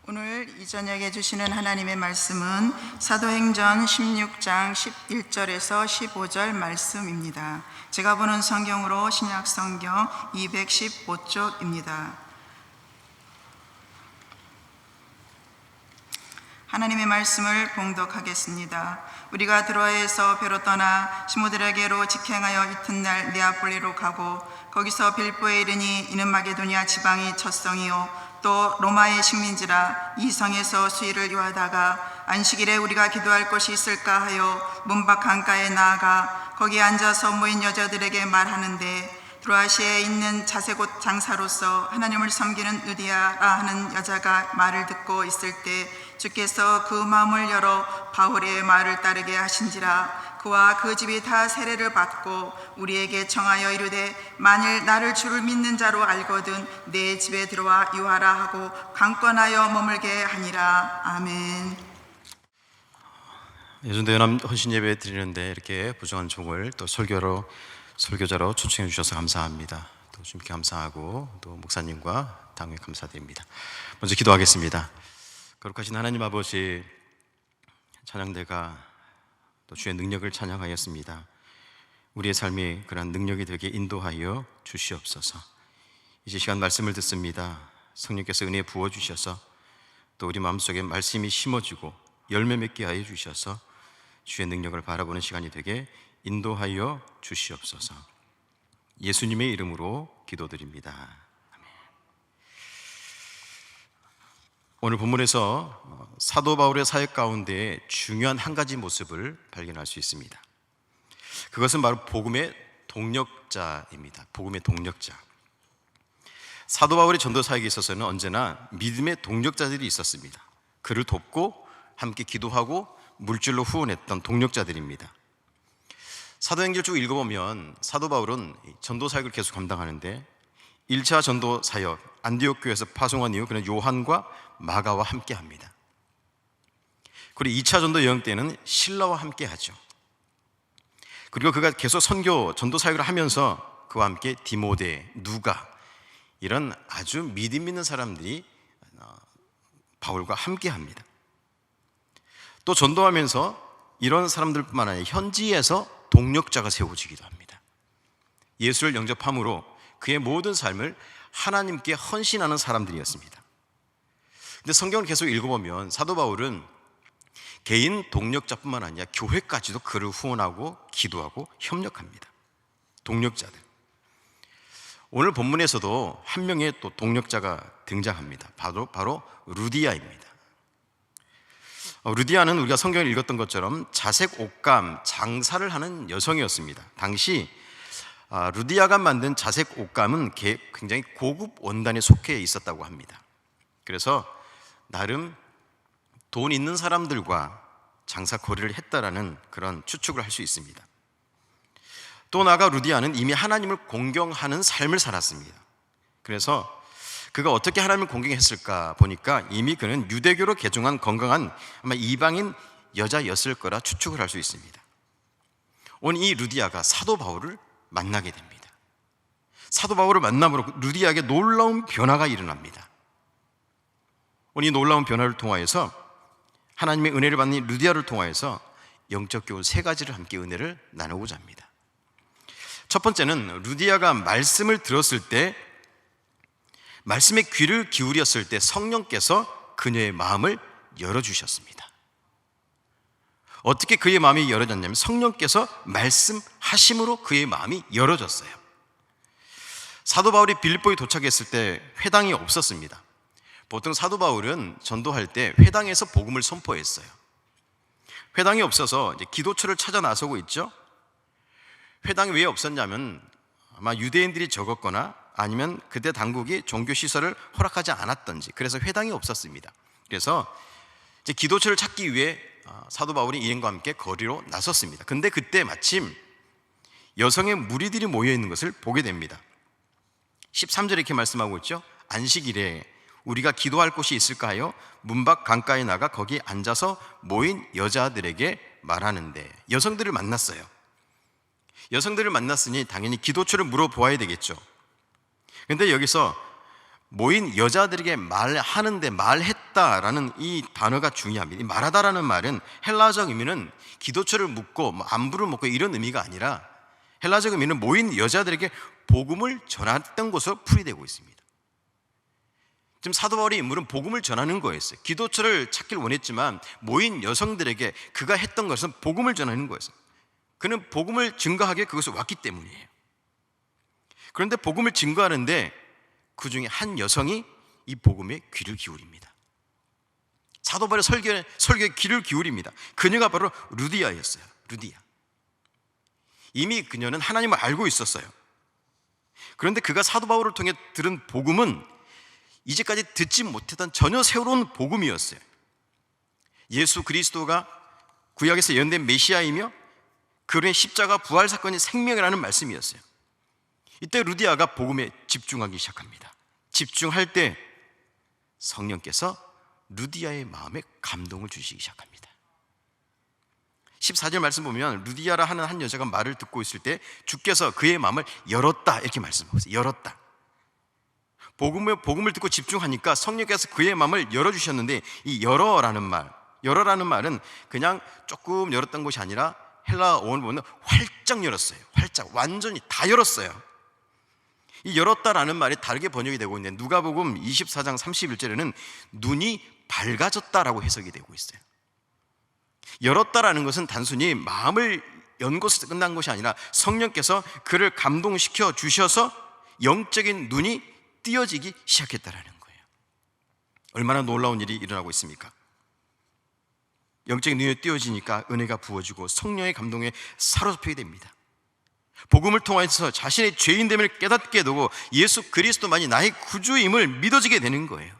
오늘 이 저녁에 주시는 하나님의 말씀은 사도행전 16장 11절에서 15절 말씀입니다. 제가 보는 성경으로 신약성경 215쪽입니다. 하나님의 말씀을 봉독하겠습니다. 우리가 드로아에서 배로 떠나 시모드라게로 직행하여 이튿날 네아폴리로 가고 거기서 빌보에 이르니 이는 마게도니아 지방이 첫 성이요 또 로마의 식민지라 이 성에서 수일을 요하다가 안식일에 우리가 기도할 곳이 있을까 하여 문밖 강가에 나아가 거기 앉아서 모인 여자들에게 말하는데 드로아시에 있는 자색옷 장사로서 하나님을 섬기는 느디아라 하는 여자가 말을 듣고 있을 때 주께서 그 마음을 열어 바울의 말을 따르게 하신지라. 그와 그 집이 다 세례를 받고 우리에게 청하여 이르되 만일 나를 주를 믿는 자로 알거든 내 집에 들어와 유하라 하고 강권하여 머물게 하니라. 아멘. 예전도 연합 헌신 예배 드리는데 이렇게 부정한 종을 또 설교자로 초청해 주셔서 감사합니다. 또 주님께 감사하고 또 목사님과 당회 감사드립니다. 먼저 기도하겠습니다. 거룩하신 하나님 아버지, 찬양대가 또 주의 능력을 찬양하였습니다. 우리의 삶이 그러한 능력이 되게 인도하여 주시옵소서. 이제 시간 말씀을 듣습니다. 성령께서 은혜 부어주셔서 또 우리 마음속에 말씀이 심어지고 열매 맺게 하여 주셔서 주의 능력을 바라보는 시간이 되게 인도하여 주시옵소서. 예수님의 이름으로 기도드립니다. 아멘. 오늘 본문에서 사도 바울의 사역 가운데 중요한 한 가지 모습을 발견할 수 있습니다. 그것은 바로 복음의 동력자입니다. 복음의 동력자. 사도 바울의 전도 사역에 있어서는 언제나 믿음의 동력자들이 있었습니다. 그를 돕고 함께 기도하고 물질로 후원했던 동력자들입니다. 사도행전 쭉 읽어보면 사도 바울은 전도 사역을 계속 감당하는데 1차 전도 사역 안디옥 교회에서 파송한 이후 그는 요한과 마가와 함께 합니다. 그리고 2차 전도 여행 때는 실라와 함께 하죠. 그리고 그가 계속 선교 전도 사역을 하면서 그와 함께 디모데, 누가 이런 아주 믿음 있는 사람들이 바울과 함께 합니다. 또 전도하면서 이런 사람들뿐만 아니라 현지에서 동력자가 세워지기도 합니다. 예수를 영접함으로 그의 모든 삶을 하나님께 헌신하는 사람들이었습니다. 근데 성경을 계속 읽어보면 사도 바울은 개인 동력자뿐만 아니라 교회까지도 그를 후원하고 기도하고 협력합니다. 동력자들. 오늘 본문에서도 한 명의 또 동력자가 등장합니다. 바로 루디아입니다. 루디아는 우리가 성경을 읽었던 것처럼 자색 옷감 장사를 하는 여성이었습니다. 당시 루디아가 만든 자색 옷감은 굉장히 고급 원단에 속해 있었다고 합니다. 그래서 나름 돈 있는 사람들과 장사 거래를 했다라는 그런 추측을 할 수 있습니다. 또 나아가 루디아는 이미 하나님을 공경하는 삶을 살았습니다. 그래서 그가 어떻게 하나님을 공경했을까 보니까 이미 그는 유대교로 개종한 건강한 아마 이방인 여자였을 거라 추측을 할 수 있습니다. 오늘 이 루디아가 사도 바울을 만나게 됩니다. 사도 바울을 만남으로 루디아에게 놀라운 변화가 일어납니다. 오늘 이 놀라운 변화를 통하여서 하나님의 은혜를 받는 루디아를 통하여서 영적 교훈 세 가지를 함께 은혜를 나누고자 합니다. 첫 번째는 루디아가 말씀을 들었을 때 말씀에 귀를 기울였을 때 성령께서 그녀의 마음을 열어주셨습니다. 어떻게 그의 마음이 열어졌냐면 성령께서 말씀하심으로 그의 마음이 열어졌어요. 사도 바울이 빌립보에 도착했을 때 회당이 없었습니다. 보통 사도 바울은 전도할 때 회당에서 복음을 선포했어요. 회당이 없어서 이제 기도처를 찾아 나서고 있죠. 회당이 왜 없었냐면 아마 유대인들이 적었거나 아니면 그때 당국이 종교시설을 허락하지 않았던지 그래서 회당이 없었습니다. 그래서 이제 기도처를 찾기 위해 사도 바울이 일행과 함께 거리로 나섰습니다. 근데 그때 마침 여성의 무리들이 모여있는 것을 보게 됩니다. 13절에 이렇게 말씀하고 있죠. 안식일에 우리가 기도할 곳이 있을까요? 문밖 강가에 나가 거기 앉아서 모인 여자들에게 말하는데 여성들을 만났어요. 여성들을 만났으니 당연히 기도처를 물어보아야 되겠죠. 근데 여기서 모인 여자들에게 말하는데 말했다 말했다라는 이 단어가 중요합니다. 이 말하다라는 말은 헬라적 의미는 기도처를 묻고 안부를 묻고 이런 의미가 아니라 헬라적 의미는 모인 여자들에게 복음을 전했던 것으로 풀이되고 있습니다. 지금 사도 바울의 인물은 복음을 전하는 거였어요. 기도처를 찾길 원했지만 모인 여성들에게 그가 했던 것은 복음을 전하는 거였어요. 그는 복음을 증거하기에 그것을 왔기 때문이에요. 그런데 복음을 증거하는데 그 중에 한 여성이 이 복음에 귀를 기울입니다. 사도 바울의 설교에 귀를 기울입니다. 그녀가 바로 루디아였어요. 루디아. 이미 그녀는 하나님을 알고 있었어요. 그런데 그가 사도 바울을 통해 들은 복음은 이제까지 듣지 못했던 전혀 새로운 복음이었어요. 예수 그리스도가 구약에서 예언된 메시아이며 그의 십자가 부활 사건이 생명이라는 말씀이었어요. 이때 루디아가 복음에 집중하기 시작합니다. 집중할 때 성령께서 루디아의 마음에 감동을 주시기 시작합니다. 14절 말씀 보면 루디아라 하는 한 여자가 말을 듣고 있을 때 주께서 그의 마음을 열었다 이렇게 말씀하고 있어요. 열었다. 복음을 듣고 집중하니까 성령께서 그의 마음을 열어주셨는데 이 열어라는 말은 그냥 조금 열었던 것이 아니라 헬라 어원을 보면 활짝 열었어요. 활짝 완전히 다 열었어요. 이 열었다라는 말이 다르게 번역이 되고 있는데 누가복음 24장 31절에는 눈이 밝아졌다라고 해석이 되고 있어요. 열었다라는 것은 단순히 마음을 연 것에서 끝난 것이 아니라 성령께서 그를 감동시켜 주셔서 영적인 눈이 띄어지기 시작했다라는 거예요. 얼마나 놀라운 일이 일어나고 있습니까? 영적인 눈이 띄어지니까 은혜가 부어지고 성령의 감동에 사로잡히게 됩니다. 복음을 통해서 자신의 죄인됨을 깨닫게 되고 예수 그리스도만이 나의 구주임을 믿어지게 되는 거예요.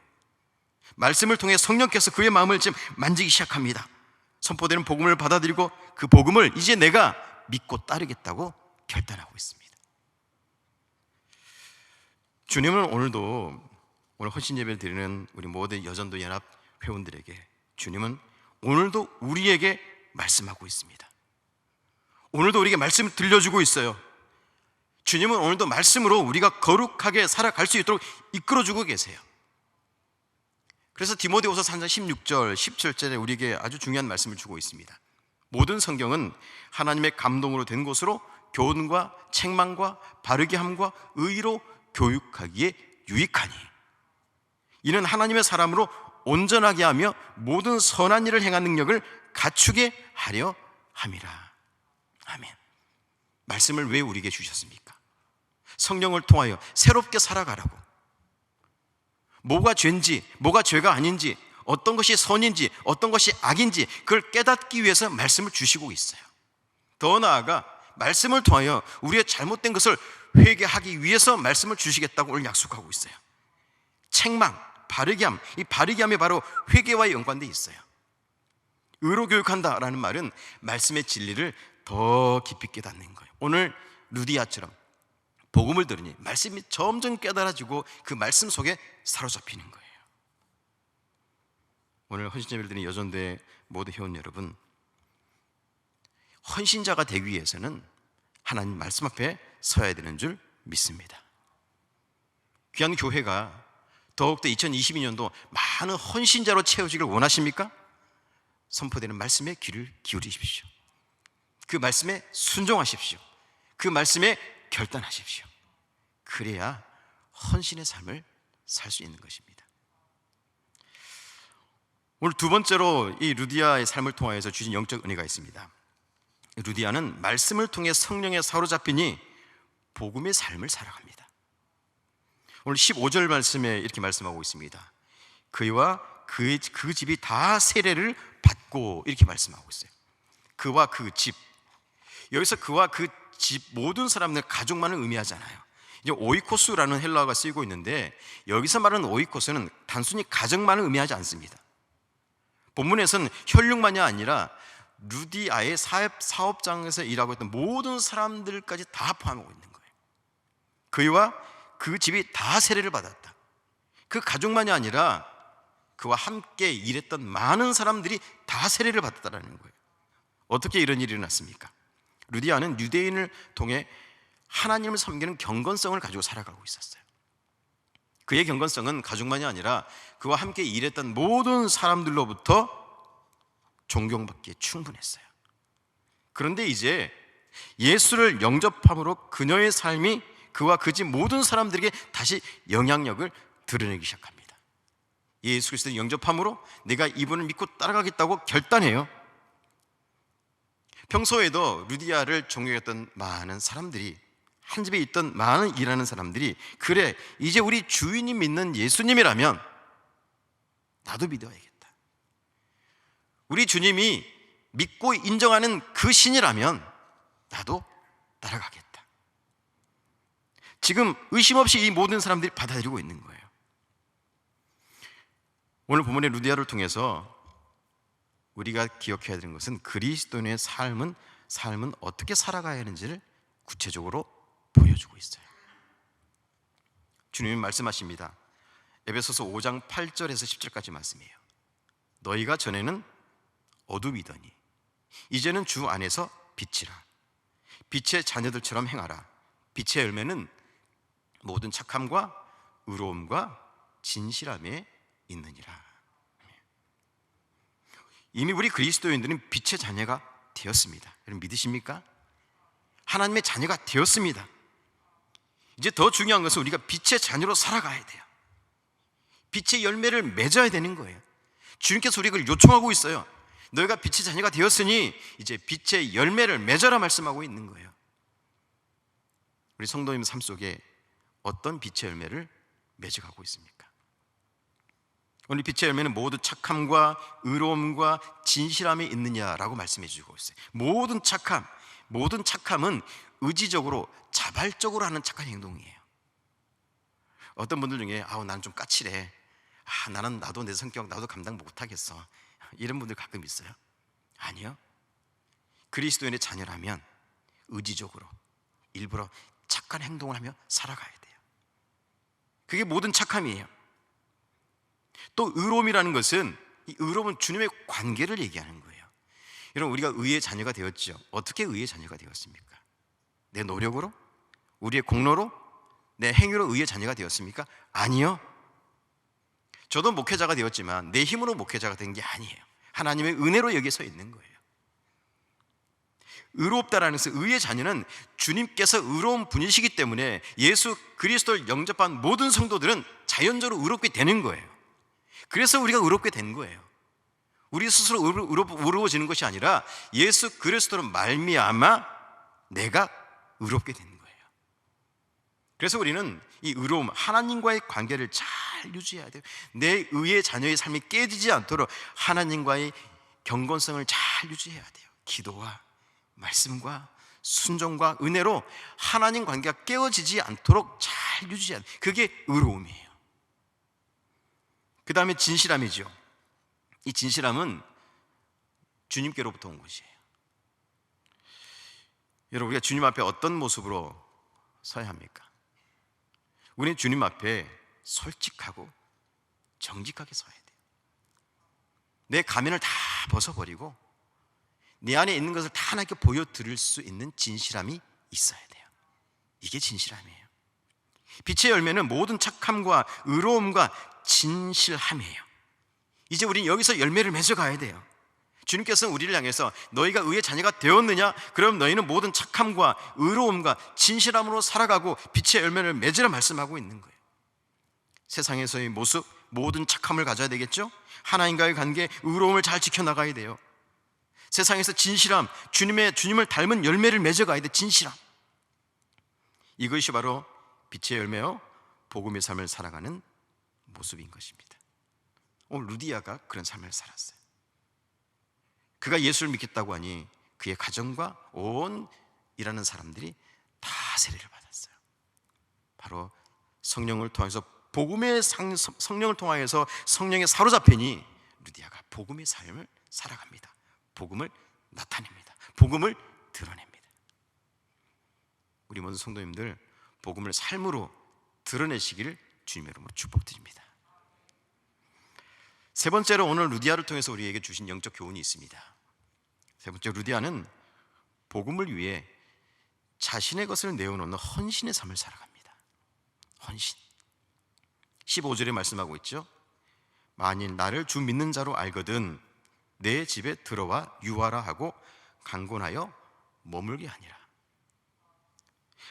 말씀을 통해 성령께서 그의 마음을 지금 만지기 시작합니다. 선포되는 복음을 받아들이고 그 복음을 이제 내가 믿고 따르겠다고 결단하고 있습니다. 주님은 오늘 헌신 예배를 드리는 우리 모든 여전도 연합 회원들에게 주님은 오늘도 우리에게 말씀하고 있습니다. 오늘도 우리에게 말씀을 들려주고 있어요. 주님은 오늘도 말씀으로 우리가 거룩하게 살아갈 수 있도록 이끌어주고 계세요. 그래서 디모데후서 3장 16절, 17절에 우리에게 아주 중요한 말씀을 주고 있습니다. 모든 성경은 하나님의 감동으로 된 것으로 교훈과 책망과 바르게 함과 의로 교육하기에 유익하니 이는 하나님의 사람으로 온전하게 하며 모든 선한 일을 행한 능력을 갖추게 하려 함이라. 아멘. 말씀을 왜 우리에게 주셨습니까? 성령을 통하여 새롭게 살아가라고. 뭐가 죄인지, 뭐가 죄가 아닌지, 어떤 것이 선인지, 어떤 것이 악인지 그걸 깨닫기 위해서 말씀을 주시고 있어요. 더 나아가 말씀을 통하여 우리의 잘못된 것을 회개하기 위해서 말씀을 주시겠다고 오늘 약속하고 있어요. 책망, 바르게 함, 이 바르게 함이 바로 회개와 연관되어 있어요. 의로 교육한다라는 말은 말씀의 진리를 더 깊이 깨닫는 거예요. 오늘 루디아처럼 복음을 들으니 말씀이 점점 깨달아지고 그 말씀 속에 사로잡히는 거예요. 오늘 헌신제를 드리는 여전대 모든 회원 여러분, 헌신자가 되기 위해서는 하나님 말씀 앞에 서야 되는 줄 믿습니다. 귀한 교회가 더욱더 2022년도 많은 헌신자로 채워지길 원하십니까? 선포되는 말씀에 귀를 기울이십시오. 그 말씀에 순종하십시오. 그 말씀에 결단하십시오. 그래야 헌신의 삶을 살 수 있는 것입니다. 오늘 두 번째로 이 루디아의 삶을 통하여서 주신 영적 은혜가 있습니다. 루디아는 말씀을 통해 성령에 사로잡히니 복음의 삶을 살아갑니다. 오늘 15절 말씀에 이렇게 말씀하고 있습니다. 그와 그 집이 다 세례를 받고 이렇게 말씀하고 있어요. 그와 그 집, 여기서 그와 그 집 모든 사람들 가족만을 의미하잖아요. 이제 오이코스라는 헬라어가 쓰이고 있는데 여기서 말하는 오이코스는 단순히 가정만을 의미하지 않습니다. 본문에서는 혈육만이 아니라 루디아의 사업장에서 일하고 있던 모든 사람들까지 다 포함하고 있는 거예요. 그와 그 집이 다 세례를 받았다. 그 가족만이 아니라 그와 함께 일했던 많은 사람들이 다 세례를 받았다는 거예요. 어떻게 이런 일이 일어났습니까? 루디아는 유대인을 통해 하나님을 섬기는 경건성을 가지고 살아가고 있었어요. 그의 경건성은 가족만이 아니라 그와 함께 일했던 모든 사람들로부터 존경받기에 충분했어요. 그런데 이제 예수를 영접함으로 그녀의 삶이 그와 그 집 모든 사람들에게 다시 영향력을 드러내기 시작합니다. 예수 그리스도를 영접함으로 내가 이분을 믿고 따라가겠다고 결단해요. 평소에도 루디아를 존경했던 많은 사람들이, 한 집에 있던 많은 일하는 사람들이, 그래 이제 우리 주인이 믿는 예수님이라면 나도 믿어야겠다, 우리 주님이 믿고 인정하는 그 신이라면 나도 따라가겠다, 지금 의심 없이 이 모든 사람들이 받아들이고 있는 거예요. 오늘 본문의 루디아를 통해서 우리가 기억해야 되는 것은 그리스도인의 삶은 어떻게 살아가야 하는지를 구체적으로 보여주고 있어요. 주님이 말씀하십니다. 에베소서 5장 8절에서 10절까지 말씀이에요. 너희가 전에는 어둠이더니 이제는 주 안에서 빛이라. 빛의 자녀들처럼 행하라. 빛의 열매는 모든 착함과 의로움과 진실함에 있느니라. 이미 우리 그리스도인들은 빛의 자녀가 되었습니다. 여러분 믿으십니까? 하나님의 자녀가 되었습니다. 이제 더 중요한 것은 우리가 빛의 자녀로 살아가야 돼요. 빛의 열매를 맺어야 되는 거예요. 주님께서 우리를 요청하고 있어요. 너희가 빛의 자녀가 되었으니 이제 빛의 열매를 맺어라 말씀하고 있는 거예요. 우리 성도님 삶 속에 어떤 빛의 열매를 맺어가고 있습니까? 오늘 빛의 열매는 모두 착함과 의로움과 진실함이 있느냐라고 말씀해 주고 있어요. 모든 착함은 의지적으로 자발적으로 하는 착한 행동이에요. 어떤 분들 중에 나는 좀 까칠해, 나도 내 성격 나도 감당 못하겠어, 이런 분들 가끔 있어요. 아니요, 그리스도인의 자녀라면 의지적으로 일부러 착한 행동을 하며 살아가야 돼요. 그게 모든 착함이에요. 또 의로움이라는 것은, 이 의로움은 주님의 관계를 얘기하는 거예요. 여러분, 우리가 의의 자녀가 되었죠. 어떻게 의의 자녀가 되었습니까? 내 노력으로? 우리의 공로로? 내 행위로 의의 자녀가 되었습니까? 아니요. 저도 목회자가 되었지만 내 힘으로 목회자가 된 게 아니에요. 하나님의 은혜로 여기에 서 있는 거예요. 의롭다라는 것은, 의의 자녀는 주님께서 의로운 분이시기 때문에 예수 그리스도를 영접한 모든 성도들은 자연적으로 의롭게 되는 거예요. 그래서 우리가 의롭게 된 거예요. 우리 스스로 의로워지는 것이 아니라 예수 그리스도로 말미암아 내가 의롭게 된 거예요. 그래서 우리는 이 의로움, 하나님과의 관계를 잘 유지해야 돼요. 내 의의 자녀의 삶이 깨지지 않도록 하나님과의 경건성을 잘 유지해야 돼요. 기도와 말씀과 순종과 은혜로 하나님 관계가 깨어지지 않도록 잘 유지해야 돼요. 그게 의로움이에요. 그 다음에 진실함이죠. 이 진실함은 주님께로부터 온 것이에요. 여러분, 우리가 주님 앞에 어떤 모습으로 서야 합니까? 우리는 주님 앞에 솔직하고 정직하게 서야 돼요. 내 가면을 다 벗어버리고 내 안에 있는 것을 다 하나님께 보여드릴 수 있는 진실함이 있어야 돼요. 이게 진실함이에요. 빛의 열매는 모든 착함과 의로움과 진실함이에요. 이제 우리는 여기서 열매를 맺어가야 돼요. 주님께서는 우리를 향해서 너희가 의의 자녀가 되었느냐? 그럼 너희는 모든 착함과 의로움과 진실함으로 살아가고 빛의 열매를 맺으라 말씀하고 있는 거예요. 세상에서의 모습, 모든 착함을 가져야 되겠죠? 하나님과의 관계, 의로움을 잘 지켜나가야 돼요. 세상에서 진실함, 주님을 닮은 열매를 맺어가야 돼. 진실함. 이것이 바로 빛의 열매요, 복음의 삶을 살아가는 모습인 것입니다. 오늘 루디아가 그런 삶을 살았어요. 그가 예수를 믿겠다고 하니 그의 가정과 온 일하는 사람들이 다 세례를 받았어요. 바로 성령을 통해서 성령을 통하여서 성령에 사로잡히니 루디아가 복음의 삶을 살아갑니다. 복음을 나타냅니다. 복음을 드러냅니다. 우리 모든 성도님들 복음을 삶으로 드러내시기를 주님의 이름으로 축복드립니다. 세 번째로 오늘 루디아를 통해서 우리에게 주신 영적 교훈이 있습니다. 세 번째, 루디아는 복음을 위해 자신의 것을 내어놓는 헌신의 삶을 살아갑니다. 헌신. 15절에 말씀하고 있죠. 만일 나를 주 믿는 자로 알거든 내 집에 들어와 유하라 하고 강권하여 머물게 하니라.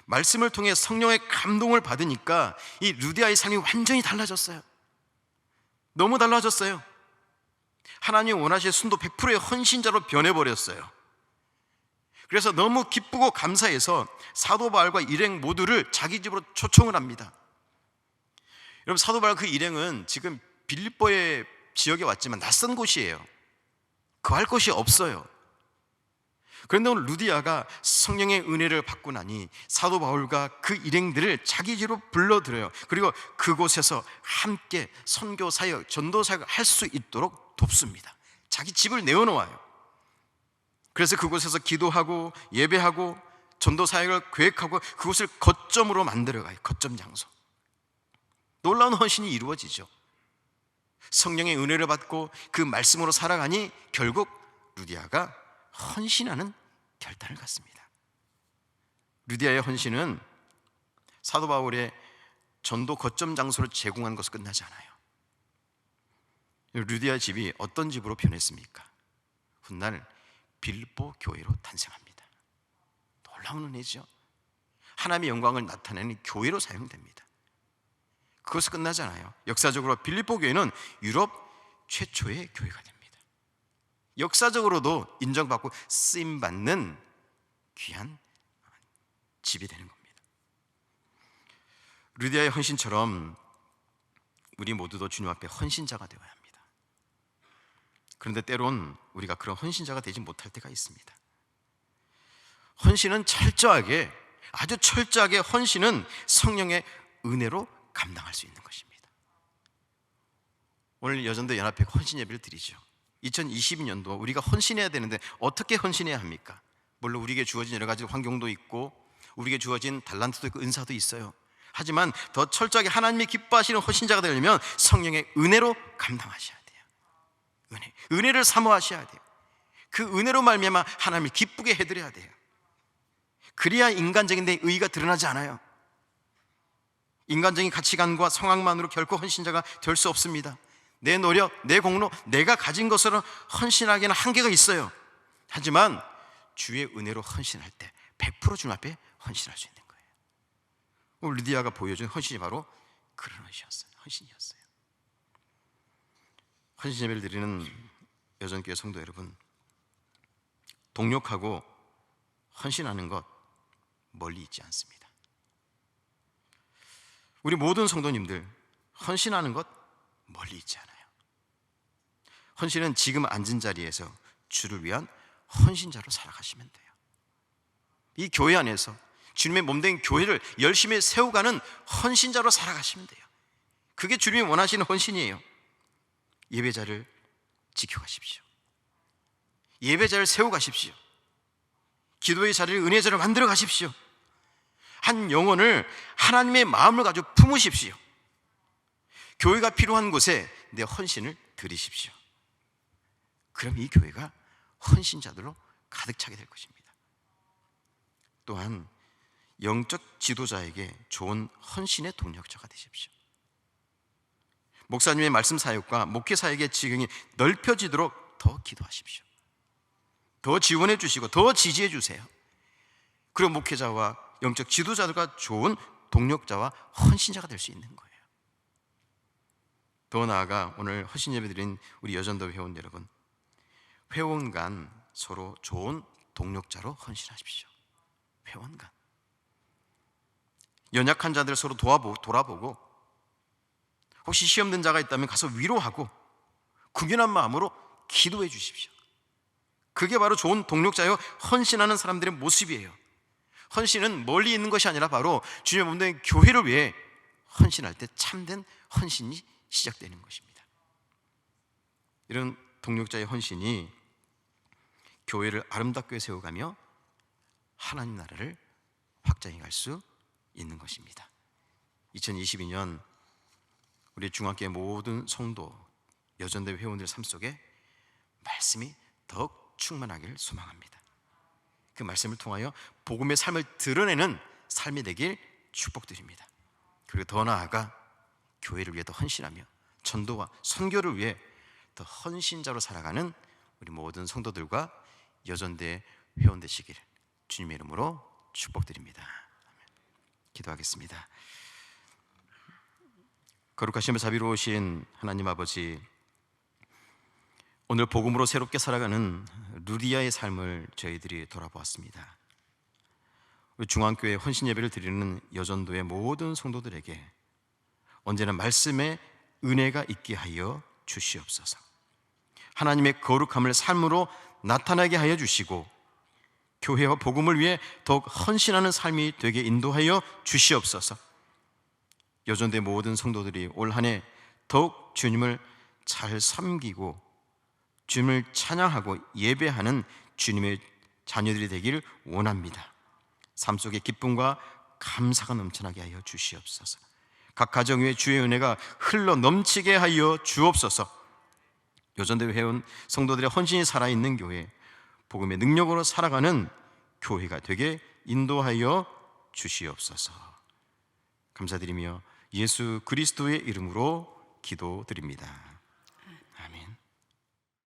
말씀을 통해 성령의 감동을 받으니까 이 루디아의 삶이 완전히 달라졌어요. 너무 달라졌어요. 하나님이 원하시는 순도 100%의 헌신자로 변해버렸어요. 그래서 너무 기쁘고 감사해서 사도 바울과 일행 모두를 자기 집으로 초청을 합니다. 여러분, 사도 바울 그 일행은 지금 빌립보의 지역에 왔지만 낯선 곳이에요. 거할 곳이 없어요. 그런데 오늘 루디아가 성령의 은혜를 받고 나니 사도 바울과 그 일행들을 자기 집으로 불러들여요. 그리고 그곳에서 함께 선교 사역, 전도 사역을 할 수 있도록 돕습니다. 자기 집을 내어놓아요. 그래서 그곳에서 기도하고 예배하고 전도 사역을 계획하고 그곳을 거점으로 만들어가요. 거점 장소. 놀라운 헌신이 이루어지죠. 성령의 은혜를 받고 그 말씀으로 살아가니 결국 루디아가 헌신하는 결단을 갖습니다. 루디아의 헌신은 사도 바울의 전도 거점 장소를 제공한 것으로 끝나지 않아요. 루디아 집이 어떤 집으로 변했습니까? 훗날 빌립보 교회로 탄생합니다. 놀라운 은혜죠. 하나님의 영광을 나타내는 교회로 사용됩니다. 그것은 끝나지 않아요. 역사적으로 빌립보 교회는 유럽 최초의 교회가 됩니다. 역사적으로도 인정받고 쓰임받는 귀한 집이 되는 겁니다. 루디아의 헌신처럼 우리 모두도 주님 앞에 헌신자가 되어야 합니다. 그런데 때론 우리가 그런 헌신자가 되지 못할 때가 있습니다. 헌신은 철저하게, 아주 철저하게 헌신은 성령의 은혜로 감당할 수 있는 것입니다. 오늘 여전도 연합회 헌신 예배를 드리죠. 2022년도 우리가 헌신해야 되는데 어떻게 헌신해야 합니까? 물론 우리에게 주어진 여러 가지 환경도 있고 우리에게 주어진 달란트도 있고 은사도 있어요. 하지만 더 철저하게 하나님이 기뻐하시는 헌신자가 되려면 성령의 은혜로 감당하셔야 돼요. 은혜를 사모하셔야 돼요. 그 은혜로 말미암아 하나님을 기쁘게 해드려야 돼요. 그래야 인간적인 데 의의가 드러나지 않아요. 인간적인 가치관과 성향만으로 결코 헌신자가 될 수 없습니다. 내 노력, 내 공로, 내가 가진 것으로 헌신하기에는 한계가 있어요. 하지만 주의 은혜로 헌신할 때 100% 주님 앞에 헌신할 수 있는 거예요. 오늘 루디아가 보여준 헌신이 바로 그런 헌신이었어요. 헌신 예배를 드리는 여전교회 성도 여러분, 동력하고 헌신하는 것 멀리 있지 않습니다. 우리 모든 성도님들 헌신하는 것 멀리 있지 않아요. 헌신은 지금 앉은 자리에서 주를 위한 헌신자로 살아가시면 돼요. 이 교회 안에서 주님의 몸된 교회를 열심히 세워가는 헌신자로 살아가시면 돼요. 그게 주님이 원하시는 헌신이에요. 예배자를 지켜가십시오. 예배자를 세워가십시오. 기도의 자리를 은혜의 자리를 만들어 가십시오. 한 영혼을 하나님의 마음을 가지고 품으십시오. 교회가 필요한 곳에 내 헌신을 드리십시오. 그럼 이 교회가 헌신자들로 가득 차게 될 것입니다. 또한 영적 지도자에게 좋은 헌신의 동력자가 되십시오. 목사님의 말씀 사역과 목회 사역의 지경이 넓혀지도록 더 기도하십시오. 더 지원해 주시고 더 지지해 주세요. 그리고 목회자와 영적 지도자들과 좋은 동력자와 헌신자가 될 수 있는 거예요. 더 나아가 오늘 헌신 예배 드린 우리 여전도 회원 여러분, 회원 간 서로 좋은 동력자로 헌신하십시오. 회원 간 연약한 자들 서로 돌아보고 혹시 시험 든 자가 있다면 가서 위로하고 긍휼한 마음으로 기도해 주십시오. 그게 바로 좋은 동력자요 헌신하는 사람들의 모습이에요. 헌신은 멀리 있는 것이 아니라 바로 주님의 몸된 교회를 위해 헌신할 때 참된 헌신이 시작되는 것입니다. 이런 동력자의 헌신이 교회를 아름답게 세워가며 하나님 나라를 확장해 갈 수 있는 것입니다. 2022년 우리 중학교의 모든 성도 여전대 회원들의 삶 속에 말씀이 더욱 충만하기를 소망합니다. 그 말씀을 통하여 복음의 삶을 드러내는 삶이 되길 축복드립니다. 그리고 더 나아가 교회를 위해 더 헌신하며 전도와 선교를 위해 더 헌신자로 살아가는 우리 모든 성도들과 여전대 회원 되시길 주님의 이름으로 축복드립니다. 기도하겠습니다. 거룩하시며 자비로우신 하나님 아버지, 오늘 복음으로 새롭게 살아가는 루디아의 삶을 저희들이 돌아보았습니다. 우리 중앙교회 헌신 예배를 드리는 여전도의 모든 성도들에게 언제나 말씀의 은혜가 있게 하여 주시옵소서. 하나님의 거룩함을 삶으로 나타나게 하여 주시고 교회와 복음을 위해 더욱 헌신하는 삶이 되게 인도하여 주시옵소서. 여전대 모든 성도들이 올 한 해 더욱 주님을 잘 섬기고 주님을 찬양하고 예배하는 주님의 자녀들이 되길 원합니다. 삶 속에 기쁨과 감사가 넘쳐나게 하여 주시옵소서. 각 가정 위에 주의 은혜가 흘러 넘치게 하여 주옵소서. 여전대 회원 성도들의 헌신이 살아있는 교회, 복음의 능력으로 살아가는 교회가 되게 인도하여 주시옵소서. 감사드리며 예수 그리스도의 이름으로 기도드립니다.